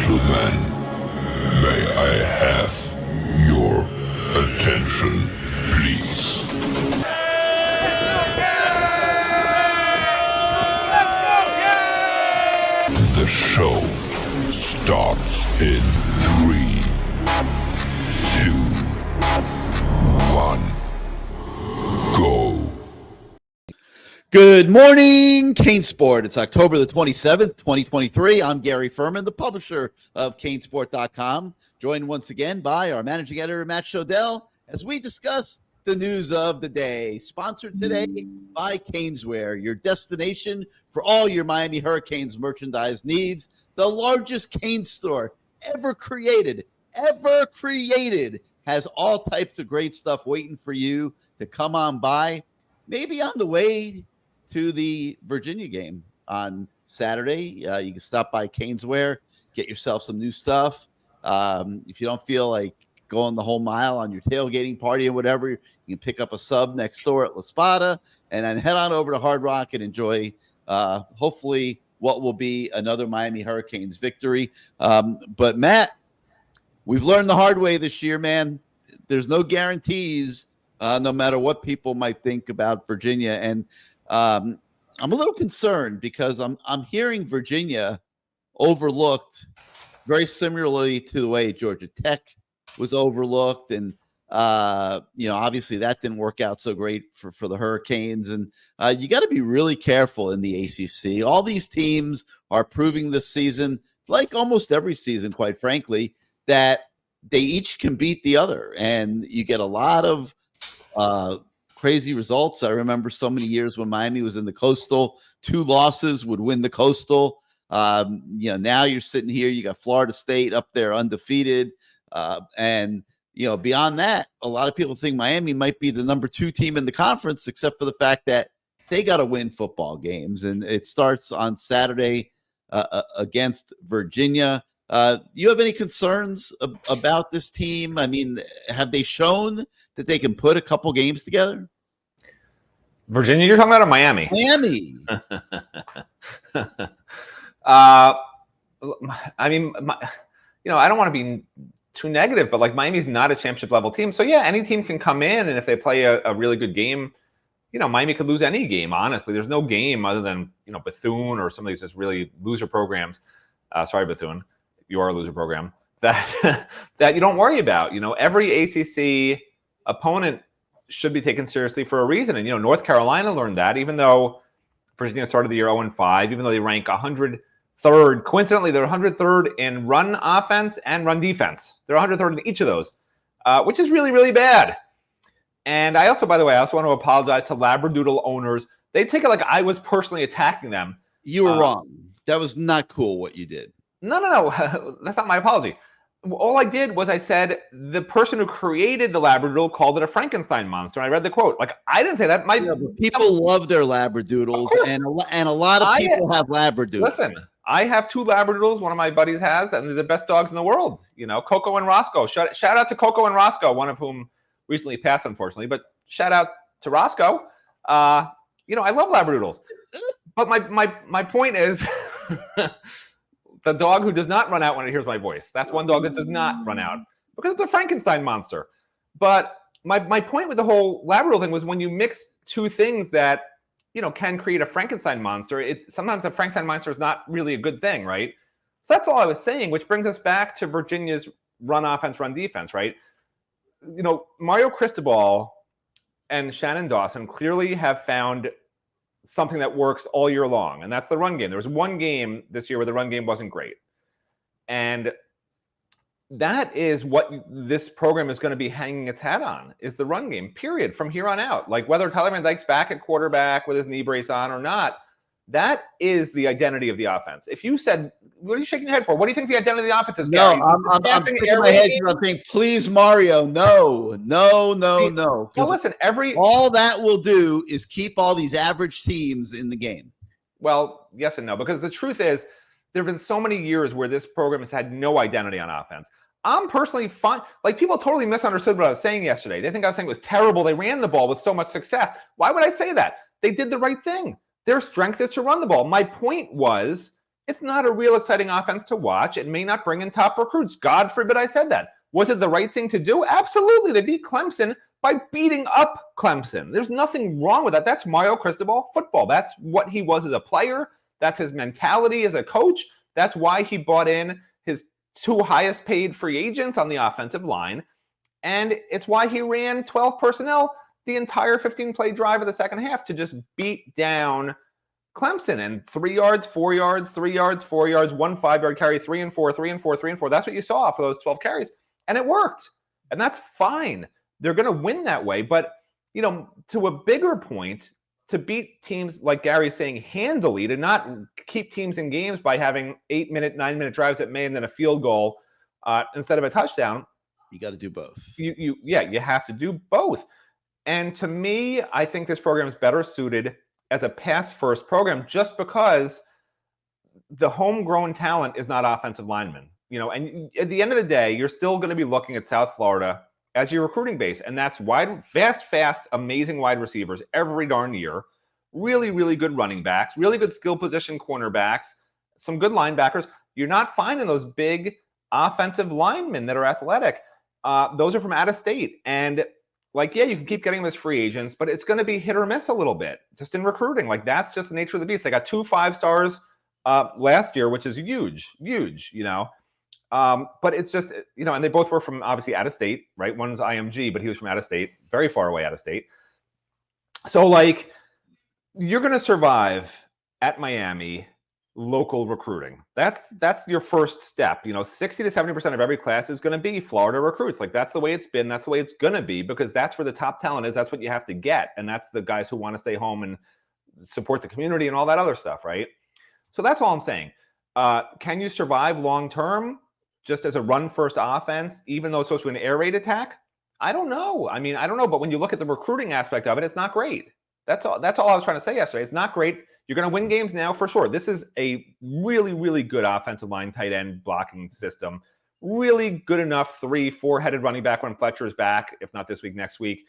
gentlemen, may I have your attention, please? The show starts in 3, 2, 1, go. Good morning, CaneSport. It's October the 27th, 2023. I'm Gary Ferman, the publisher of CaneSport.com, joined once again by our managing editor, Matt Shodell, as we discuss the news of the day. Sponsored today by Caneswear, your destination for all your Miami Hurricanes merchandise needs. The largest cane store ever created, has all types of great stuff waiting for you to come on by. Maybe on the way to the Virginia game on Saturday. You can stop by Caneswear, get yourself some new stuff. If you don't feel like going the whole mile on your tailgating party or whatever, you can pick up a sub next door at La Spada and then head on over to Hard Rock and enjoy hopefully what will be another Miami Hurricanes victory. But Matt, we've learned the hard way this year, man. There's no guarantees, no matter what people might think about Virginia. And I'm a little concerned because I'm hearing Virginia overlooked very similarly to the way Georgia Tech was overlooked. And, obviously that didn't work out so great for the Hurricanes. And you got to be really careful in the ACC. All these teams are proving this season, like almost every season, quite frankly, that they each can beat the other. And you get a lot of crazy results. I remember so many years when Miami was in the Coastal, 2 losses would win the Coastal. Now you're sitting here, you got Florida State up there undefeated. And beyond that, a lot of people think Miami might be the number 2 team in the conference, except for the fact that they got to win football games. And it starts on Saturday against Virginia. You have any concerns about this team? I mean, have they shown that they can put a couple games together? Virginia, you're talking about, or Miami? Miami. I mean, I don't want to be too negative, but like Miami's not a championship level team. So yeah, any team can come in, and if they play a really good game, Miami could lose any game. Honestly, there's no game other than Bethune or some of these just really loser programs. Sorry, Bethune, you are a loser program that that you don't worry about. Every ACC opponent should be taken seriously for a reason. And, North Carolina learned that, even though Virginia started the year 0-5, even though they rank 103rd. Coincidentally, they're 103rd in run offense and run defense. They're 103rd in each of those, which is really, really bad. And I also, by the way, want to apologize to Labradoodle owners. They take it like I was personally attacking them. You were wrong. That was not cool what you did. No. That's not my apology. All I did was I said the person who created the Labradoodle called it a Frankenstein monster. I read the quote. Like, I didn't say that. People love their Labradoodles, and a lot of people have Labradoodles. Listen, I have 2 Labradoodles. One of my buddies has, and they're the best dogs in the world. Coco and Roscoe. Shout out to Coco and Roscoe, one of whom recently passed, unfortunately. But shout out to Roscoe. I love Labradoodles. But my point is. The dog who does not run out when it hears my voice. That's one dog that does not run out because it's a Frankenstein monster. But my point with the whole Labradoodle thing was when you mix 2 things that, can create a Frankenstein monster, sometimes a Frankenstein monster is not really a good thing, right? So that's all I was saying, which brings us back to Virginia's run offense, run defense, right? Mario Cristobal and Shannon Dawson clearly have found something that works all year long, and that's the run game. There was one game this year where the run game wasn't great. And that is what this program is going to be hanging its hat on, is the run game, period, from here on out. Like whether Tyler Van Dyke's back at quarterback with his knee brace on or not, that is the identity of the offense. If you said, what are you shaking your head for? What do you think the identity of the offense is, Gary? No, I'm shaking my head. I'm saying, please, Mario, no. Well, listen, all that will do is keep all these average teams in the game. Well, yes and no, because the truth is there have been so many years where this program has had no identity on offense. I'm personally fine. Like, people totally misunderstood what I was saying yesterday. They think I was saying it was terrible. They ran the ball with so much success. Why would I say that? They did the right thing. Their strength is to run the ball. My point was it's not a real exciting offense to watch. It may not bring in top recruits. God forbid I said that. Was it the right thing to do? Absolutely. They beat Clemson by beating up Clemson. There's nothing wrong with that. That's Mario Cristobal football. That's what he was as a player. That's his mentality as a coach. That's why he brought in his 2 highest paid free agents on the offensive line. And it's why he ran 12 personnel the entire 15-play drive of the second half to just beat down Clemson. And 3 yards, 4 yards, 3 yards, 4 yards, 1 5-yard carry, 3 and 4, 3 and 4, 3 and 4. That's what you saw for those 12 carries. And it worked. And that's fine. They're going to win that way. But, to a bigger point, to beat teams, like Gary's saying, handily, to not keep teams in games by having 8-minute, 9-minute drives that may end in a field goal instead of a touchdown. You got to do both. You have to do both. And to me, I think this program is better suited as a pass-first program just because the homegrown talent is not offensive linemen. And at the end of the day, you're still going to be looking at South Florida as your recruiting base. And that's fast, amazing wide receivers every darn year. Really, really good running backs, really good skill position cornerbacks, some good linebackers. You're not finding those big offensive linemen that are athletic. Those are from out of state. And you can keep getting them as free agents, but it's going to be hit or miss a little bit just in recruiting. That's just the nature of the beast. They got 2 5-stars last year, which is huge, but it's just, and they both were from obviously out of state, right? One's IMG, but he was from out of state, very far away out of state. So you're going to survive at Miami local recruiting. That's your first step. 60 to 70% of every class is going to be Florida recruits. That's the way it's been. That's the way it's going to be, because that's where the top talent is. That's what you have to get. And that's the guys who want to stay home and support the community and all that other stuff, right? So that's all I'm saying. Can you survive long-term just as a run-first offense, even though it's supposed to be an air raid attack? I don't know. I don't know. But when you look at the recruiting aspect of it, it's not great. That's all I was trying to say yesterday. It's not great. You're going to win games now for sure. This is a really, really good offensive line, tight end blocking system. Really good enough 3-4-headed running back when Fletcher's back, if not this week, next week,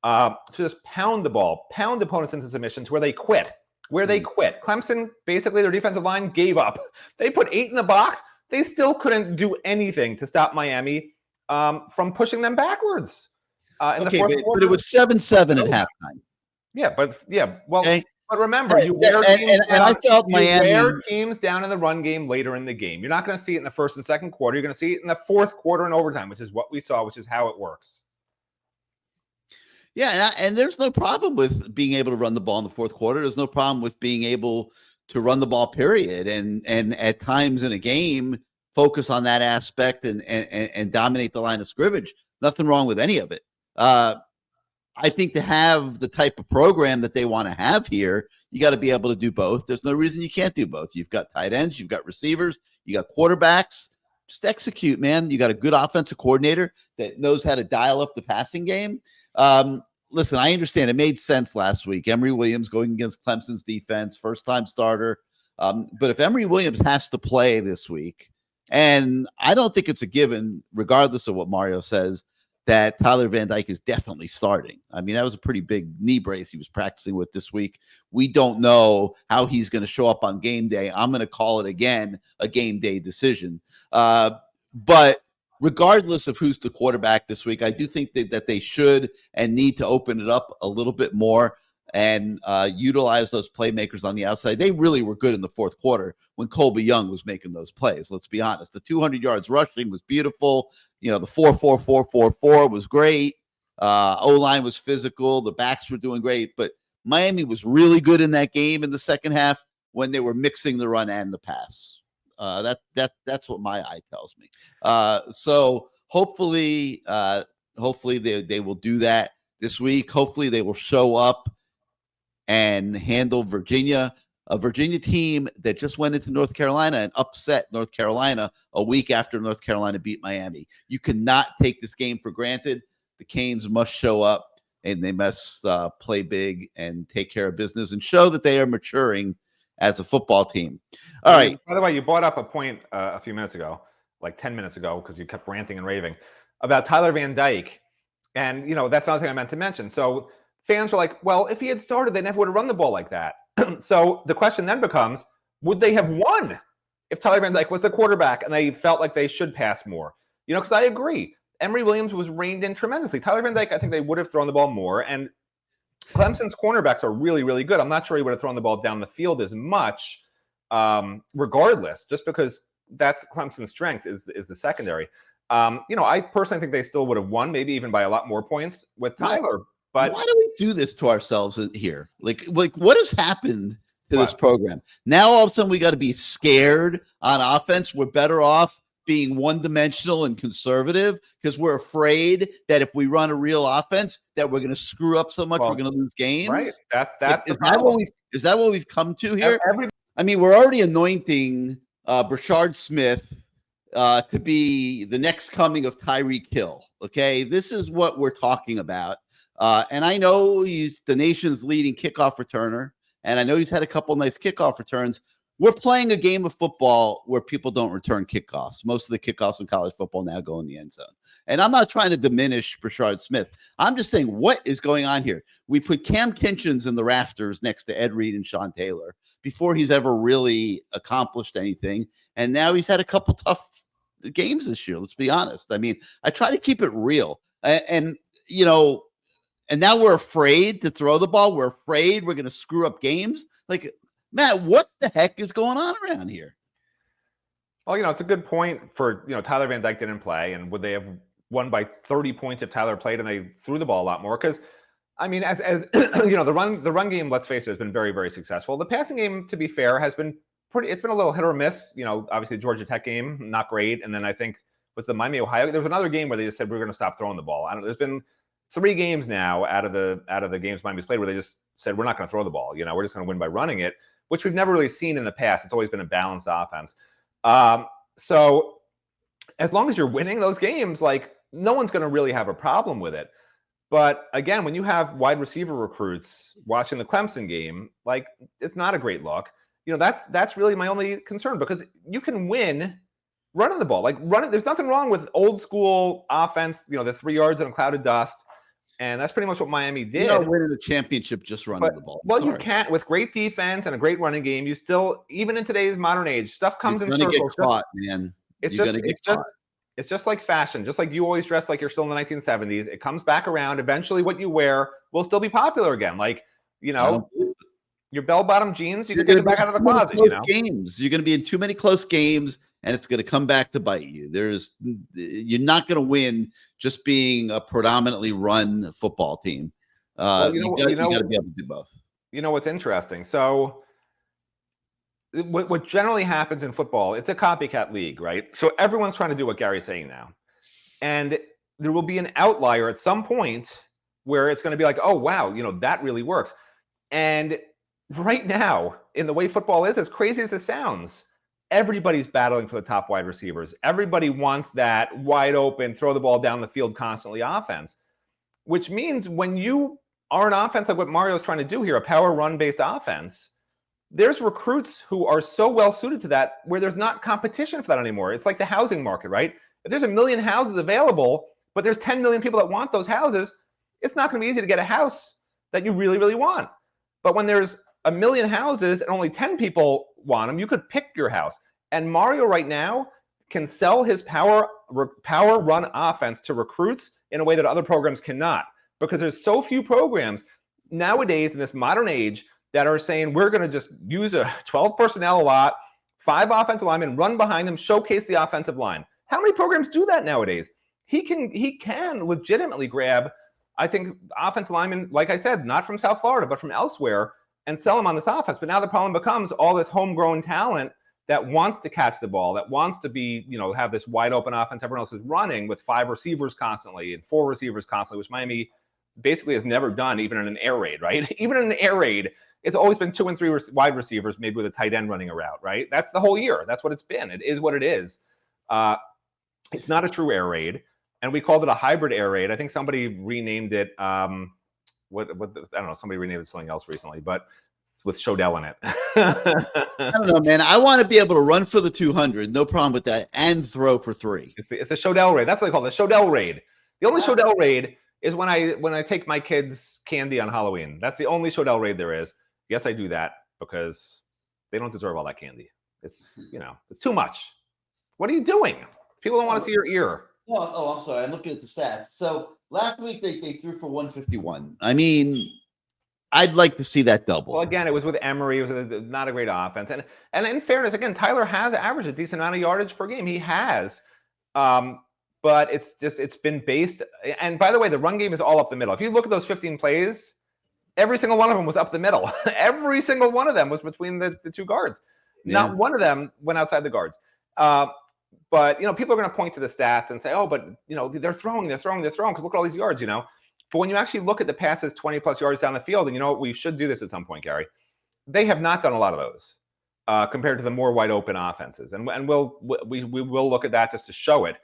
to just pound the ball, pound opponents into submissions where they quit. Clemson, basically their defensive line gave up. They put 8 in the box. They still couldn't do anything to stop Miami from pushing them backwards. In the fourth quarter. But it was 7-7 at halftime. But remember, you wear teams down in the run game later in the game. You're not going to see it in the first and second quarter. You're going to see it in the fourth quarter and overtime, which is what we saw, which is how it works. Yeah, and there's no problem with being able to run the ball in the fourth quarter. There's no problem with being able to run the ball, period. And at times in a game, focus on that aspect and dominate the line of scrimmage. Nothing wrong with any of it. I think to have the type of program that they want to have here, you got to be able to do both. There's no reason you can't do both. You've got tight ends, you've got receivers, you got quarterbacks. Just execute, man. You got a good offensive coordinator that knows how to dial up the passing game. Listen, I understand it made sense last week. Emory Williams going against Clemson's defense, first-time starter. But if Emory Williams has to play this week, and I don't think it's a given, regardless of what Mario says, that Tyler Van Dyke is definitely starting. That was a pretty big knee brace he was practicing with this week. We don't know how he's going to show up on game day. I'm going to call it again a game day decision. But regardless of who's the quarterback this week, I do think that they should and need to open it up a little bit more and utilize those playmakers on the outside. They really were good in the fourth quarter when Colby Young was making those plays. Let's be honest. The 200 yards rushing was beautiful. The 4-4-4-4-4 was great. O-line was physical. The backs were doing great. But Miami was really good in that game in the second half when they were mixing the run and the pass. That's what my eye tells me. So hopefully they will do that this week. Hopefully they will show up and handle Virginia, a Virginia team that just went into North Carolina and upset North Carolina a week after North Carolina beat Miami. You cannot take this game for granted. The Canes must show up and they must play big and take care of business and show that they are maturing as a football team. All right. By the way, you brought up a point a few minutes ago, like 10 minutes ago, because you kept ranting and raving about Tyler Van Dyke. And, that's another thing I meant to mention. So fans were like, well, if he had started, they never would have run the ball like that. So the question then becomes, would they have won? if Tyler Van Dyke was the quarterback and they felt like they should pass more. Because I agree. Emory Williams was reined in tremendously. Tyler Van Dyke, I think they would have thrown the ball more. And Clemson's cornerbacks are really, really good. I'm not sure he would have thrown the ball down the field as much, regardless, just because that's Clemson's strength is the secondary. I personally think they still would have won, maybe even by a lot more points with Tyler. But why do we do this to ourselves here? Like what has happened to this program? Now all of a sudden we got to be scared on offense. We're better off being one-dimensional and conservative because we're afraid that if we run a real offense, that we're going to screw up so much we're going to lose games. Right. Is that what we've come to here? I mean, we're already anointing Brashard Smith to be the next coming of Tyreek Hill. Okay, this is what we're talking about. And I know he's the nation's leading kickoff returner, and I know he's had a couple nice kickoff returns. We're playing a game of football where people don't return kickoffs. Most of the kickoffs in college football now go in the end zone. And I'm not trying to diminish Brashard Smith. I'm just saying, what is going on here? We put Cam Kinchins in the rafters next to Ed Reed and Sean Taylor before he's ever really accomplished anything. And now he's had a couple tough games this year. Let's be honest. I mean, I try to keep it real. And now we're afraid to throw the ball. We're afraid we're going to screw up games. Like, Matt, what the heck is going on around here? Well, it's a good point for, Tyler Van Dyke didn't play, and would they have won by 30 points if Tyler played and they threw the ball a lot more? Because, I mean, as the run game, let's face it, has been very, very successful. The passing game, to be fair, has been it's been a little hit or miss. Obviously the Georgia Tech game, not great. And then I think with the Miami, Ohio, there was another game where they just said, we're going to stop throwing the ball. There's been 3 games now out of the games Miami's played where they just said, we're not going to throw the ball. We're just going to win by running it, which we've never really seen in the past. It's always been a balanced offense. So as long as you're winning those games, like, no one's going to really have a problem with it. But again, when you have wide receiver recruits watching the Clemson game, like, it's not a great look. That's really my only concern, because you can win running the ball. Like, there's nothing wrong with old school offense, the 3 yards in a cloud of dust. And that's pretty much what Miami did. You're not winning the championship just running the ball. Well, you can't. With great defense and a great running game, you still, even in today's modern age, stuff comes in circles. Get caught, man. It's just like fashion. Just like you always dress like you're still in the 1970s. It comes back around. Eventually, what you wear will still be popular again. Like, your bell-bottom jeans, you can take it back out of the closet. Games. You're going to be in too many close games, and it's going to come back to bite you. You're not going to win just being a predominantly run football team. You got to be able to do both. What's interesting? So what generally happens in football, it's a copycat league, right? So everyone's trying to do what Gary's saying now. And there will be an outlier at some point where it's going to be like, oh, wow, that really works. And right now, in the way football is, as crazy as it sounds, everybody's battling for the top wide receivers. Everybody wants that wide open, throw the ball down the field constantly offense, which means when you are an offense like what Mario's trying to do here, a power run-based offense, there's recruits who are so well suited to that where there's not competition for that anymore. It's like the housing market, right? If there's 1 million houses available, but there's 10 million people that want those houses, it's not going to be easy to get a house that you really, really want. But when there's 1 million houses and only 10 people want them, you could pick your house. And Mario right now can sell his power run offense to recruits in a way that other programs cannot, because there's so few programs nowadays in this modern age that are saying, we're going to just use a 12 personnel a lot, 5 offensive linemen, run behind them, showcase the offensive line. How many programs do that nowadays? He can legitimately grab, I think, offensive linemen, like I said, not from South Florida, but from elsewhere, and sell them on this offense. But now the problem becomes all this homegrown talent that wants to catch the ball, that wants to be, have this wide open offense everyone else is running with 5 receivers constantly and 4 receivers constantly, which Miami basically has never done, even in an air raid, right? Even in an air raid, it's always been 2 and 3 wide receivers, maybe with a tight end running a route, right? That's the whole year. That's what it's been. It is what it is. It's not a true air raid, and we called it a hybrid air raid. I think somebody renamed it. I don't know. Somebody renamed it something else recently, but it's with Shodell in it. I don't know, man. I want to be able to run for the 200, no problem with that, and throw for 3. It's a Shodell raid. That's what they call it, the Shodell raid. The only Shodell raid is when I take my kids candy on Halloween. That's the only Shodell raid there is. Yes, I do that because they don't deserve all that candy. It's too much. What are you doing? People don't want to see your ear. Oh, I'm sorry. I'm looking at the stats. So last week they threw for 151. I mean, I'd like to see that double. Well, again, it was with Emory. It was not a great offense. And in fairness, again, Tyler has averaged a decent amount of yardage per game. He has. But it's been based. And by the way, the run game is all up the middle. If you look at those 15 plays, every single one of them was up the middle. Every single one of them was between the two guards. Yeah. Not one of them went outside the guards. But people are going to point to the stats and say, oh, but they're throwing because look at all these yards, But when you actually look at the passes 20 plus yards down the field, and we should do this at some point, Gary, they have not done a lot of those compared to the more wide open offenses. And we will look at that just to show it.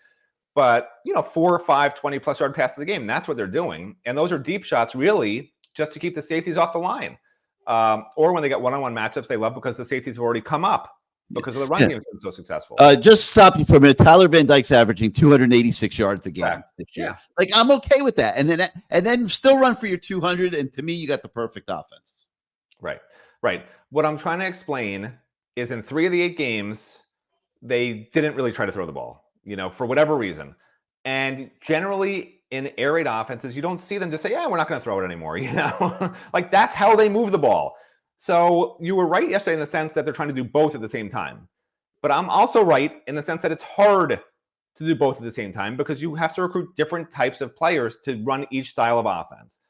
But 4 or 5 20 plus yard passes a game, that's what they're doing. And those are deep shots really just to keep the safeties off the line. Or when they get one-on-one matchups, they love because the safeties have already come up. Because of the run game has been so successful. Just stop you for a minute. Tyler Van Dyke's averaging 286 yards a game this year. Yeah. Like, I'm okay with that. And then still run for your 200. And to me, you got the perfect offense. Right. What I'm trying to explain is in 3 of the 8 games, they didn't really try to throw the ball, for whatever reason. And generally in air raid offenses, you don't see them just say, yeah, we're not going to throw it anymore. Like that's how they move the ball. So you were right yesterday in the sense that they're trying to do both at the same time. But I'm also right in the sense that it's hard to do both at the same time because you have to recruit different types of players to run each style of offense.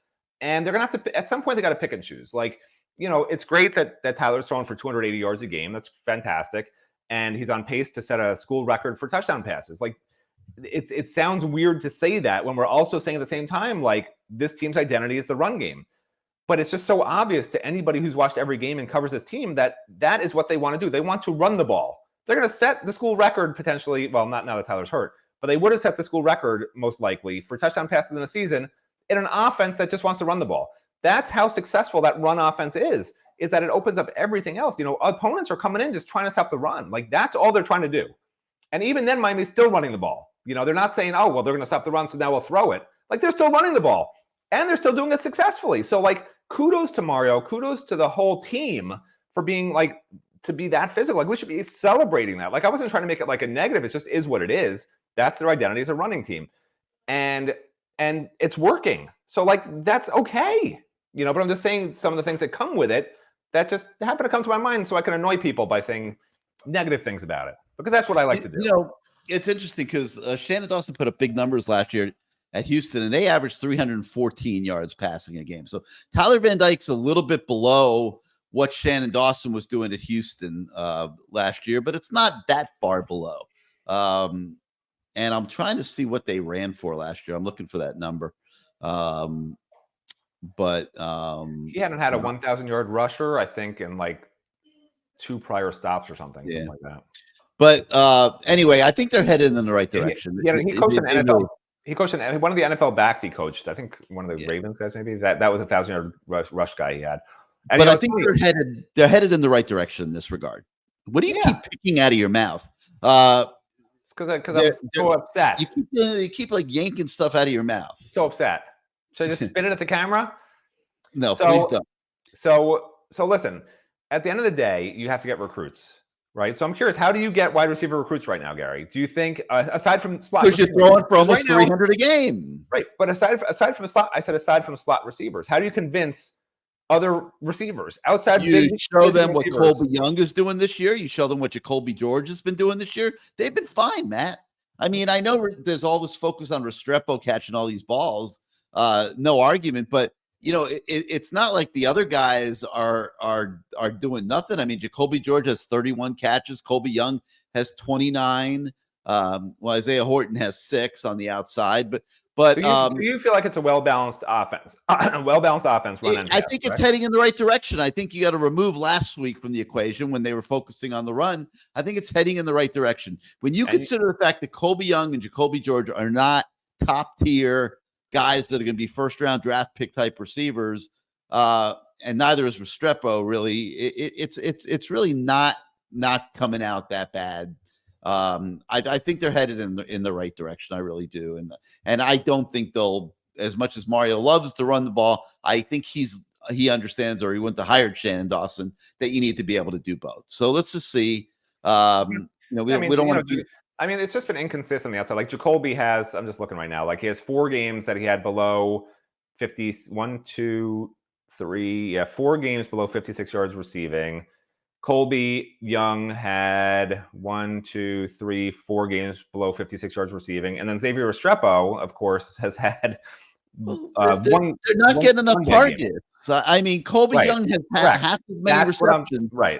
And they're going to have to, at some point, they got to pick and choose. Like, it's great that Tyler's throwing for 280 yards a game. That's fantastic. And he's on pace to set a school record for touchdown passes. Like, it sounds weird to say that when we're also saying at the same time, like, this team's identity is the run game. But it's just so obvious to anybody who's watched every game and covers this team that is what they want to do. They want to run the ball. They're going to set the school record potentially. Well, not now that Tyler's hurt, but they would have set the school record most likely for touchdown passes in a season in an offense that just wants to run the ball. That's how successful that run offense is that it opens up everything else. Opponents are coming in just trying to stop the run. Like that's all they're trying to do. And even then, Miami's still running the ball. They're not saying, oh, well, they're going to stop the run, so now we'll throw it. Like they're still running the ball and they're still doing it successfully. So like, kudos to Mario, kudos to the whole team for being to be that physical. Like we should be celebrating that. Like I wasn't trying to make it like a negative. It just is what it is. That's their identity as a running team. And it's working. So like, that's okay. But I'm just saying some of the things that come with it that just happen to come to my mind so I can annoy people by saying negative things about it because that's what I like to do. It's interesting because Shannon Dawson put up big numbers last year at Houston, and they averaged 314 yards passing a game. So Tyler Van Dyke's a little bit below what Shannon Dawson was doing at Houston last year, but it's not that far below. And I'm trying to see what they ran for last year. I'm looking for that number. But he hadn't had a 1,000-yard rusher, I think, in like 2 prior stops or something like that. But anyway, I think they're headed in the right direction. He coached an NFL. He coached one of the NFL backs. He coached, I think, one of the Ravens guys. Maybe that was a 1,000-yard rush guy he had. And but I think they're headed in the right direction in this regard. What do you keep picking out of your mouth? It's because I'm so upset. You keep like yanking stuff out of your mouth. So upset. Should I just spin it at the camera? No, please don't. So listen. At the end of the day, you have to get recruits. Right. So I'm curious, how do you get wide receiver recruits right now, Gary? Do you think aside from slot because you're throwing for almost 300 a game. Right. But aside from slot, I said aside from slot receivers, how do you convince other receivers outside? You show them what Colby Young is doing this year. You show them what Jacoby George has been doing this year. They've been fine, Matt. I mean, I know there's all this focus on Restrepo catching all these balls. No argument, but it's not like the other guys are doing nothing. I mean, Jacoby George has 31 catches. Colby Young has 29. Isaiah Horton has 6 on the outside. But so you feel like it's a well-balanced offense, run. I think it's heading in the right direction. I think you got to remove last week from the equation when they were focusing on the run. I think it's heading in the right direction. When you consider the fact that Colby Young and Jacoby George are not top tier guys that are going to be first-round draft pick type receivers, and neither is Restrepo. Really, it's really not coming out that bad. I think they're headed in the right direction. I really do, and I don't think they'll. As much as Mario loves to run the ball, I think he understands, or he went to hire Shannon Dawson, that you need to be able to do both. So let's just see. We don't want to. I mean, it's just been inconsistent on the outside. Like Jacoby has, I'm just looking right now. Like he has 4 games that he had below 50. 1, 2, 3. Yeah, 4 games below 56 yards receiving. Colby Young had 1, 2, 3, 4 games below 56 yards receiving, and then Xavier Restrepo, of course, has had they're not getting enough targets. I mean, Colby Young has had half as many receptions. Well,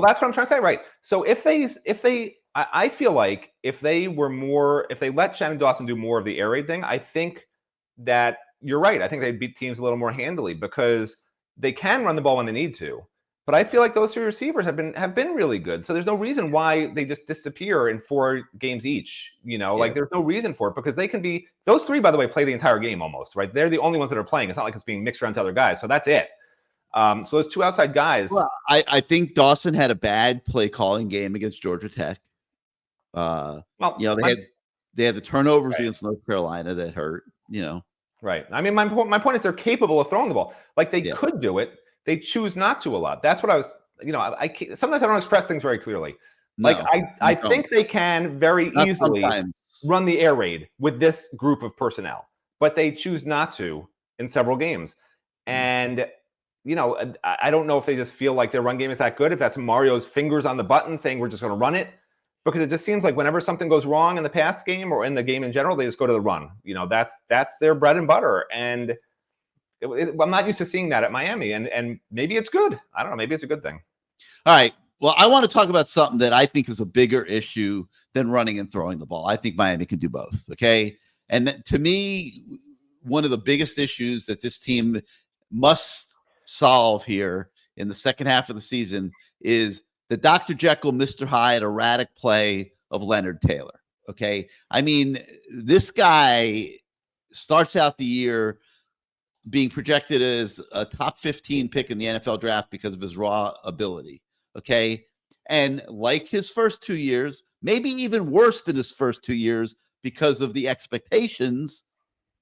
that's what I'm trying to say. Right. So I feel like if they let Shannon Dawson do more of the air raid thing, I think that you're right. I think they'd beat teams a little more handily because they can run the ball when they need to. But I feel like those 3 receivers have been really good. So there's no reason why they just disappear in 4 games each. Like there's no reason for it because they can be those 3, by the way, play the entire game almost, right? They're the only ones that are playing. It's not like it's being mixed around to other guys. So that's it. So those 2 outside guys. Well, I think Dawson had a bad play calling game against Georgia Tech. They had the turnovers against North Carolina that hurt. Right. I mean, my point is they're capable of throwing the ball. Like they could do it. They choose not to a lot. That's what I was, sometimes I don't express things very clearly. Like I think they can very easily run the air raid with this group of personnel, but they choose not to in several games. And, I don't know if they just feel like their run game is that good, if that's Mario's fingers on the button saying we're just going to run it, because it just seems like whenever something goes wrong in the pass game or in the game in general, they just go to the run. That's their bread and butter. And I'm not used to seeing that at Miami, and maybe it's good. I don't know. Maybe it's a good thing. All right. Well, I want to talk about something that I think is a bigger issue than running and throwing the ball. I think Miami can do both. Okay. And to me, one of the biggest issues that this team must solve here in the second half of the season is the Dr. Jekyll, Mr. Hyde erratic play of Leonard Taylor. Okay. I mean, this guy starts out the year being projected as a top 15 pick in the NFL draft because of his raw ability. Okay. And like his first 2 years, maybe even worse than his first 2 years because of the expectations,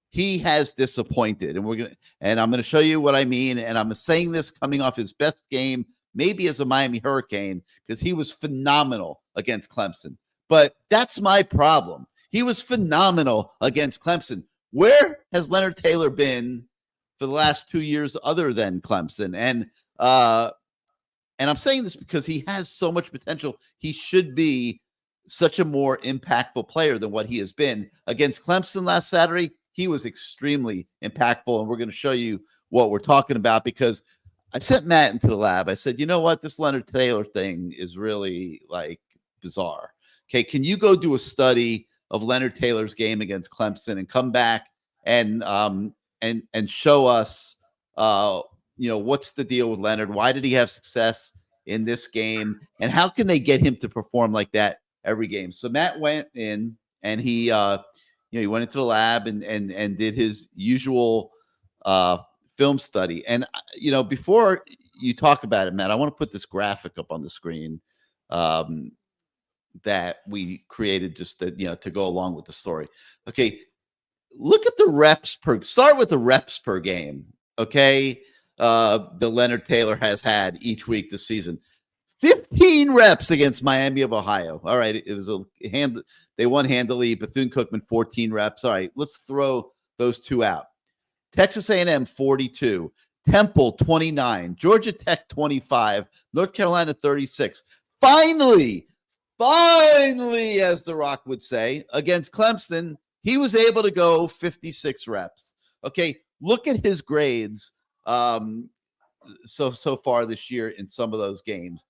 he has disappointed. And I'm going to show you what I mean. And I'm saying this coming off his best game, maybe as a Miami Hurricane, because he was phenomenal against Clemson. But that's my problem. He was phenomenal against Clemson. Where has Leonard Taylor been for the last 2 years other than Clemson? And I'm saying this because he has so much potential. He should be such a more impactful player than what he has been. Against Clemson last Saturday, he was extremely impactful. And we're going to show you what we're talking about because I sent Matt into the lab. I said, you know what? This Leonard Taylor thing is really like bizarre. Okay. Can you go do a study of Leonard Taylor's game against Clemson and come back and show us, what's the deal with Leonard? Why did he have success in this game? And how can they get him to perform like that every game? So Matt went in and he went into the lab and did his usual film study. And, before you talk about it, Matt, I want to put this graphic up on the screen that we created just to go along with the story. Okay. Look at the reps start with the reps per game. Okay. The Leonard Taylor has had each week this season. 15 reps against Miami of Ohio. All right. It was they won handily. Bethune-Cookman, 14 reps. All right. Let's throw those 2 out. Texas A&M, 42. Temple, 29. Georgia Tech, 25. North Carolina, 36. Finally, as The Rock would say, against Clemson, he was able to go 56 reps. Okay, look at his grades so far this year in some of those games.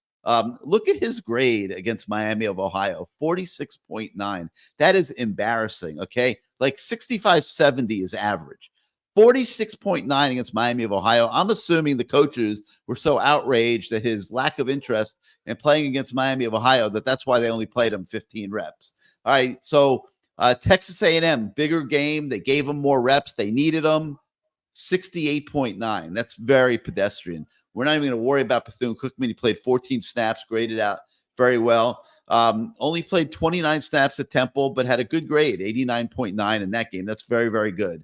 Look at his grade against Miami of Ohio, 46.9. That is embarrassing, okay? Like 65-70 is average. 46.9 against Miami of Ohio. I'm assuming the coaches were so outraged at his lack of interest in playing against Miami of Ohio that's why they only played him 15 reps. All right, so Texas A&M, bigger game. They gave him more reps. They needed him. 68.9. That's very pedestrian. We're not even going to worry about Bethune-Cookman. He played 14 snaps, graded out very well. Only played 29 snaps at Temple, but had a good grade, 89.9 in that game. That's very, very good.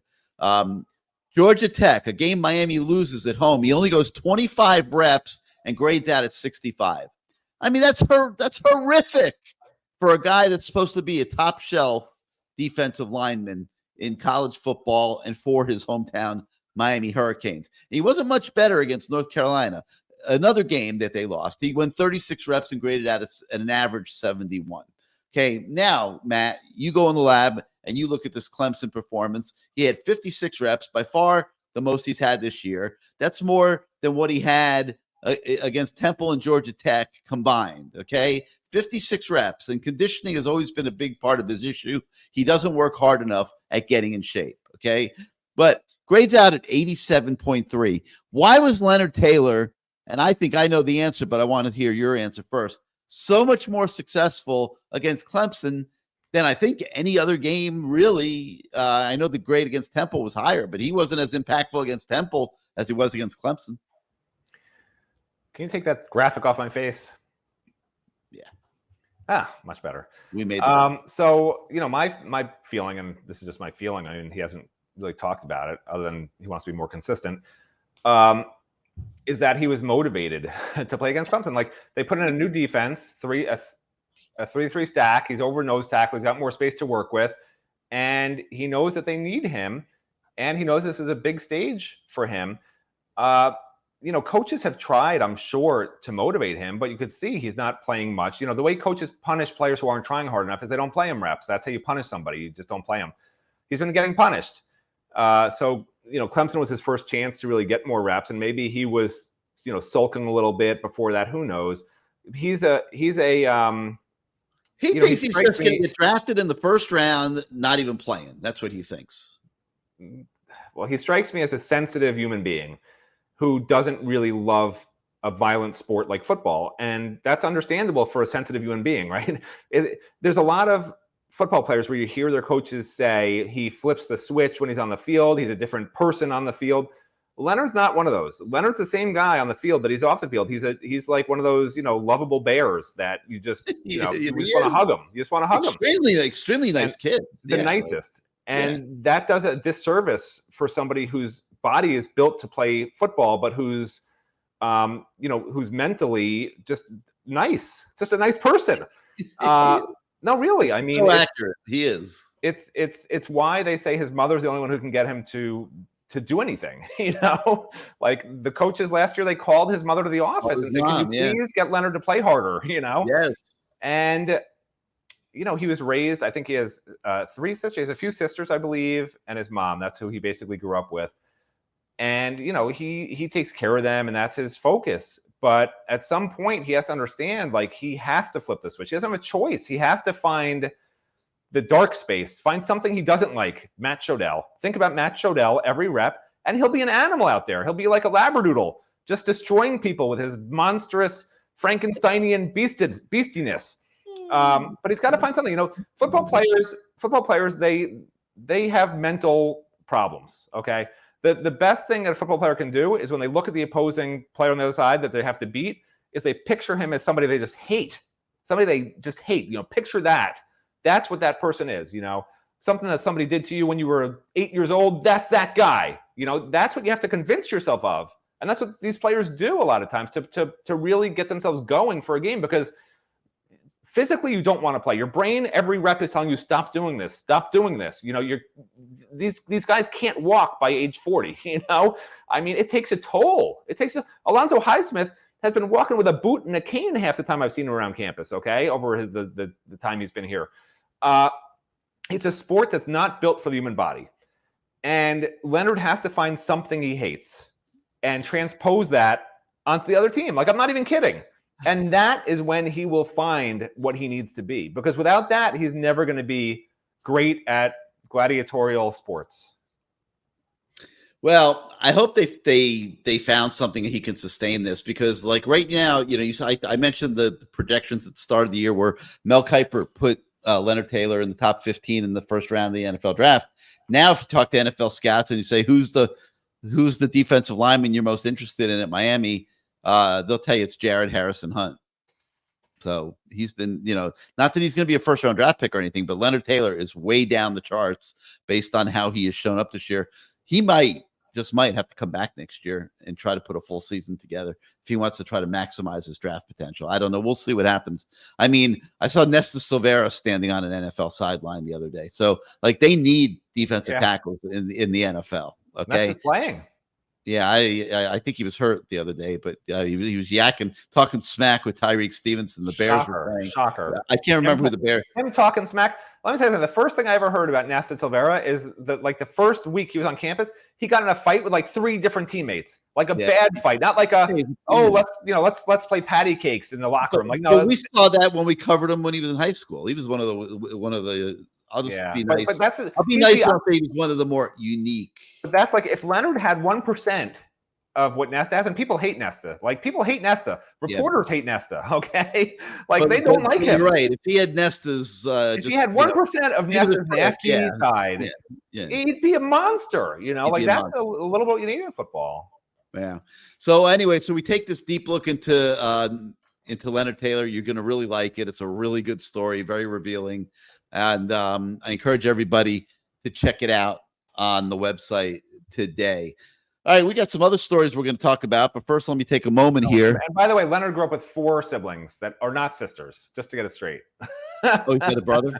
Georgia Tech, a game Miami loses at home. He only goes 25 reps and grades out at 65. I mean, that's horrific for a guy that's supposed to be a top shelf defensive lineman in college football and for his hometown Miami Hurricanes. He wasn't much better against North Carolina. Another game that they lost. He went 36 reps and graded out at an average 71. Okay, now, Matt, you go in the lab and you look at this Clemson performance. He had 56 reps, by far the most he's had this year. That's more than what he had against Temple and Georgia Tech combined, okay? 56 reps, and conditioning has always been a big part of his issue. He doesn't work hard enough at getting in shape, okay? But grades out at 87.3. Why was Leonard Taylor, and I think I know the answer, but I want to hear your answer first, so much more successful against Clemson than I think any other game, really? I know the grade against Temple was higher, but he wasn't as impactful against Temple as he was against Clemson. Can you take that graphic off my face? Yeah. Much better. We made so, my feeling, and this is just my feeling, I mean, he hasn't really talked about it other than he wants to be more consistent, is that he was motivated to play against Clemson. Like, they put in a new defense, a 3-3 stack. He's over nose tackle. He's got more space to work with. And he knows that they need him. And he knows this is a big stage for him. Coaches have tried, I'm sure, to motivate him, but you could see he's not playing much. The way coaches punish players who aren't trying hard enough is they don't play him reps. That's how you punish somebody. You just don't play him. He's been getting punished. So Clemson was his first chance to really get more reps, and maybe he was, sulking a little bit before that. Who knows? He thinks he's just going to get drafted in the first round, not even playing. That's what he thinks. Well, he strikes me as a sensitive human being who doesn't really love a violent sport like football. And that's understandable for a sensitive human being, right? There's a lot of football players where you hear their coaches say he flips the switch when he's on the field. He's a different person on the field. Leonard's not one of those. Leonard's the same guy on the field that he's off the field. He's like one of those, lovable bears that you just, you just want to hug him. You just want to hug him. Extremely nice kid. The nicest. And that does a disservice for somebody whose body is built to play football, but who's mentally just nice, just a nice person. No, really. I mean, so accurate. He is. It's why they say his mother's the only one who can get him to do anything. Like the coaches last year, they called his mother to the office and said, "Can you please get Leonard to play harder?" Yes. And he was raised. I think he has 3 sisters. He has a few sisters, I believe, and his mom. That's who he basically grew up with. And he takes care of them, and that's his focus. But at some point, he has to understand, like, he has to flip the switch. He doesn't have a choice. He has to find the dark space, find something he doesn't like. Matt Shodell. Think about Matt Shodell every rep, and he'll be an animal out there. He'll be like a Labradoodle, just destroying people with his monstrous Frankensteinian beastiness. But he's got to find something. Football players, they have mental problems. Okay. The best thing that a football player can do is when they look at the opposing player on the other side that they have to beat, is they picture him as somebody they just hate. Picture that. That's what that person is. Something that somebody did to you when you were 8 years old. That's that guy. That's what you have to convince yourself of. And that's what these players do a lot of times to really get themselves going for a game, because physically you don't want to play. Your brain, every rep is telling you, stop doing this. Stop doing this. These guys can't walk by age 40. I mean, it takes a toll. Alonzo Highsmith has been walking with a boot and a cane half the time I've seen him around campus. Okay, over the time he's been here. It's a sport that's not built for the human body, and Leonard has to find something he hates and transpose that onto the other team. Like, I'm not even kidding. And that is when he will find what he needs to be, because without that, he's never going to be great at gladiatorial sports. Well, I hope they found something that he can sustain this, because like right now, I mentioned the projections at the start of the year where Mel Kiper put Leonard Taylor in the top 15 in the first round of the NFL draft. Now, if you talk to NFL scouts and you say, who's the defensive lineman you're most interested in at Miami, they'll tell you it's Jared Harrison Hunt. So he's been, not that he's going to be a first round draft pick or anything, but Leonard Taylor is way down the charts based on how he has shown up this year. He might just might have to come back next year and try to put a full season together if he wants to try to maximize his draft potential. I don't know. We'll see what happens. I mean, I saw Nesta Silvera standing on an NFL sideline the other day. So, like, they need defensive tackles in the NFL. Okay, Nesta's playing. Yeah, I think he was hurt the other day, but he was yakking, talking smack with Tyreek Stevenson. The Bears were playing. Shocker. I can't remember who the Bears. Him talking smack. Let me tell you something. The first thing I ever heard about Nesta Silvera is that, like, the first week he was on campus, he got in a fight with like 3 different teammates, like a bad fight, not like let's play patty cakes in the locker room. Like, no, we saw that when we covered him when he was in high school. He was one of the. I'll just be nice. I'll be nice. I'll say he was one of the more unique. But that's like if Leonard had 1% of what Nesta has, and people hate Nesta. Like, people hate Nesta. Reporters hate Nesta. Okay, like, they don't like him. You're right. If he had Nesta's, if he had 1% of Nesta's nasty side, he'd be a monster. Like, that's a little bit what you need in football. Yeah. So anyway, we take this deep look into Leonard Taylor. You're going to really like it. It's a really good story, very revealing. And I encourage everybody to check it out on the website today. All right, we got some other stories we're going to talk about, but first let me take a moment here. And by the way, Leonard grew up with 4 siblings that are not sisters, just to get it straight. Oh, he had a brother?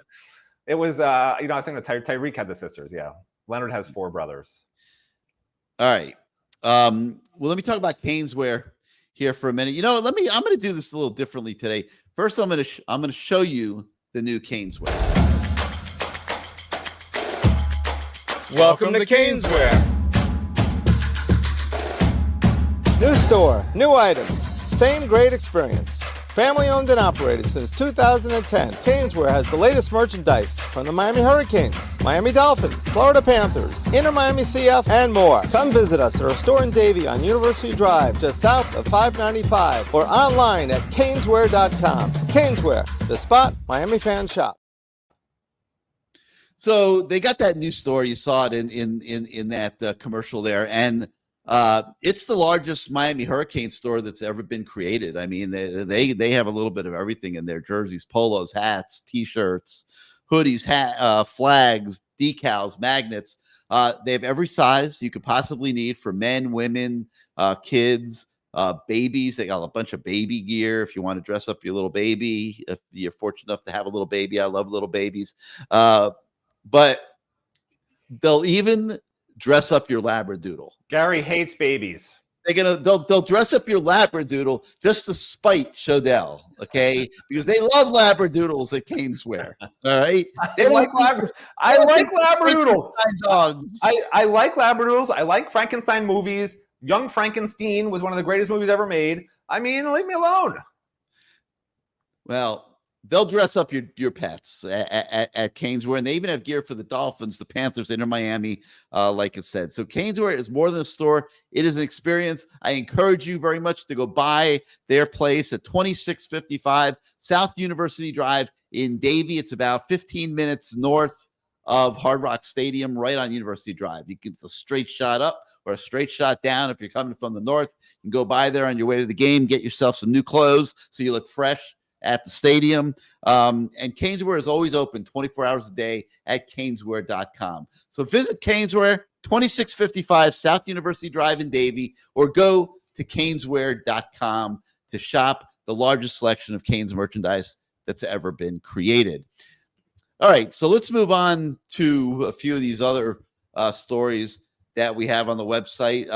It was, I was thinking that Tyreek had the sisters, yeah. Leonard has 4 brothers. All right. Well, let me talk about CaneSport here for a minute. I'm going to do this a little differently today. First, I'm going to show you the new CaneSport. Welcome to CaneSport. New store, new items, same great experience. Family owned and operated since 2010, CaneSport has the latest merchandise from the Miami Hurricanes, Miami Dolphins, Florida Panthers, Inter Miami CF, and more. Come visit us at our store in Davie on University Drive, just south of 595, or online at caneswear.com. CaneSport, the spot Miami fans shop. So they got that new store. You saw it in that commercial there, and it's the largest Miami Hurricane store that's ever been created. I mean, they have a little bit of everything in their jerseys, polos, hats, T-shirts, hoodies, flags, decals, magnets. They have every size you could possibly need for men, women, kids, babies. They got a bunch of baby gear if you want to dress up your little baby. If you're fortunate enough to have a little baby, I love little babies. But they'll even dress up your Labradoodle. Gary hates babies. They'll dress up your Labradoodle just to spite Shodell, okay? Because they love Labradoodles at CaneSport. All right. I like Labradoodles. I like dogs. I like Labradoodles. I like Frankenstein movies. Young Frankenstein was one of the greatest movies ever made. I mean, leave me alone. Well, they'll dress up your pets at CaneSport, and they even have gear for the Dolphins, the Panthers, Inter Miami, like I said. So CaneSport is more than a store. It is an experience. I encourage you very much to go by their place at 2655 South University Drive in Davie. It's about 15 minutes north of Hard Rock Stadium, right on University Drive. It's a straight shot up or a straight shot down. If you're coming from the north, you can go by there on your way to the game, get yourself some new clothes so you look fresh at the stadium. And CaneSport is always open 24 hours a day at caneswear.com. So visit CaneSport, 2655 South University Drive in Davie, or go to caneswear.com to shop the largest selection of Canes merchandise that's ever been created. All right, so let's move on to a few of these other stories that we have on the website.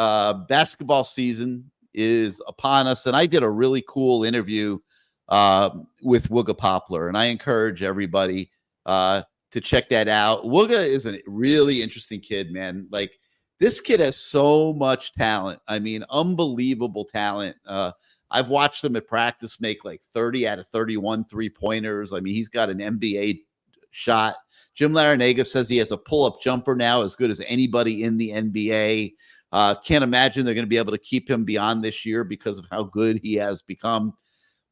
Basketball season is upon us, and I did a really cool interview with Wooga Poplar, and I encourage everybody to check that out. Wooga is a really interesting kid, man. Like, this kid has so much talent. I mean, unbelievable talent. I've watched him at practice make like 30 out of 31 3-pointers. I mean, he's got an NBA shot. Jim Larinaga says he has a pull-up jumper now as good as anybody in the NBA. Can't imagine they're going to be able to keep him beyond this year because of how good he has become.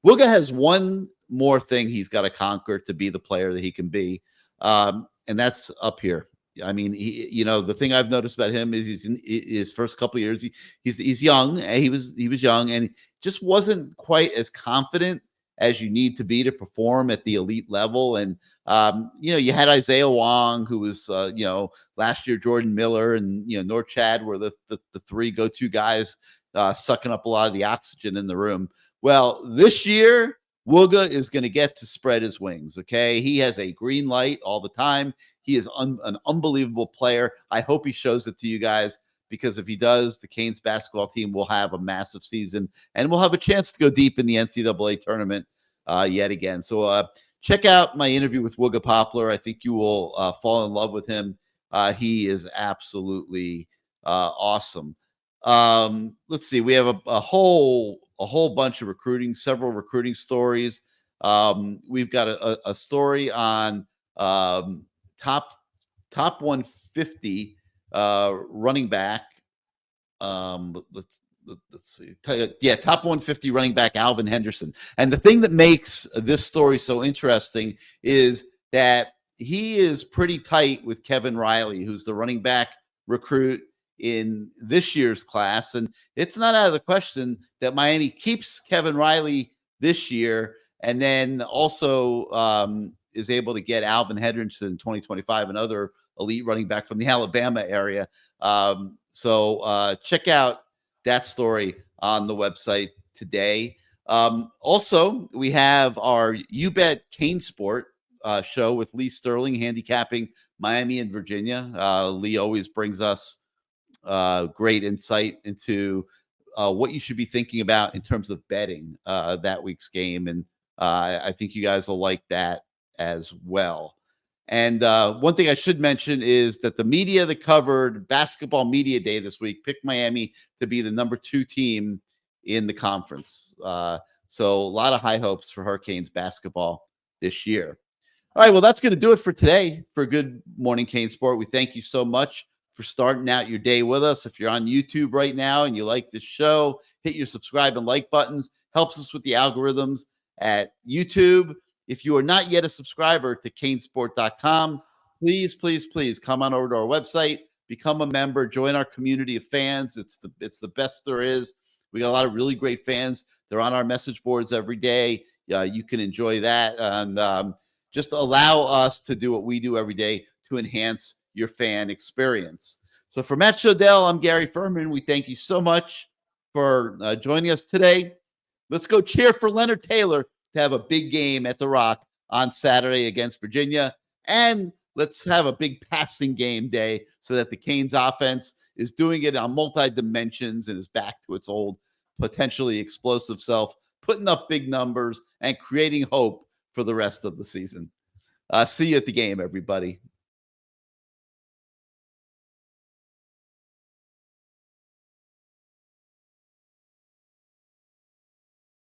Wooga has one more thing he's got to conquer to be the player that he can be, and that's up here. I mean, the thing I've noticed about him is he's in his first couple of years, he's young. He was young and just wasn't quite as confident as you need to be to perform at the elite level. And, you had Isaiah Wong, who was, last year Jordan Miller and, Nor Chad were the three go-to guys sucking up a lot of the oxygen in the room. Well, this year, Wooga is going to get to spread his wings, okay? He has a green light all the time. He is an unbelievable player. I hope he shows it to you guys, because if he does, the Canes basketball team will have a massive season, and we'll have a chance to go deep in the NCAA tournament yet again. So check out my interview with Wooga Poplar. I think you will fall in love with him. He is absolutely awesome. Let's see. We have a whole bunch of several recruiting stories. We've got a story on top 150 running back. Let's see. Top 150 running back Alvin Henderson. And the thing that makes this story so interesting is that he is pretty tight with Kevin Riley, who's the running back recruit in this year's class. And it's not out of the question that Miami keeps Kevin Riley this year, and then also is able to get Alvin Henderson in 2025, another elite running back from the Alabama area. So check out that story on the website today. Also, we have our You Bet CaneSport show with Lee Sterling, handicapping Miami and Virginia. Lee always brings us great insight into what you should be thinking about in terms of betting that week's game. And I think you guys will like that as well. And one thing I should mention is that the media that covered Basketball Media Day this week picked Miami to be the number 2 team in the conference. So a lot of high hopes for Hurricanes basketball this year. All right, well, that's going to do it for today for Good Morning CaneSport. We thank you so much for starting out your day with us. If you're on YouTube right now and you like this show, hit your subscribe and like buttons. Helps us with the algorithms at YouTube. If you are not yet a subscriber to CaneSport.com, please come on over to our website, become a member, join our community of fans. It's the best there is. We got a lot of really great fans. They're on our message boards every day. You can enjoy that, and just allow us to do what we do every day to enhance your fan experience. So for Matt Shodell, I'm Gary Ferman. We thank you so much for joining us today. Let's go cheer for Leonard Taylor to have a big game at the Rock on Saturday against Virginia. And let's have a big passing game day so that the Canes offense is doing it on multi-dimensions and is back to its old, potentially explosive self, putting up big numbers and creating hope for the rest of the season. See you at the game, everybody.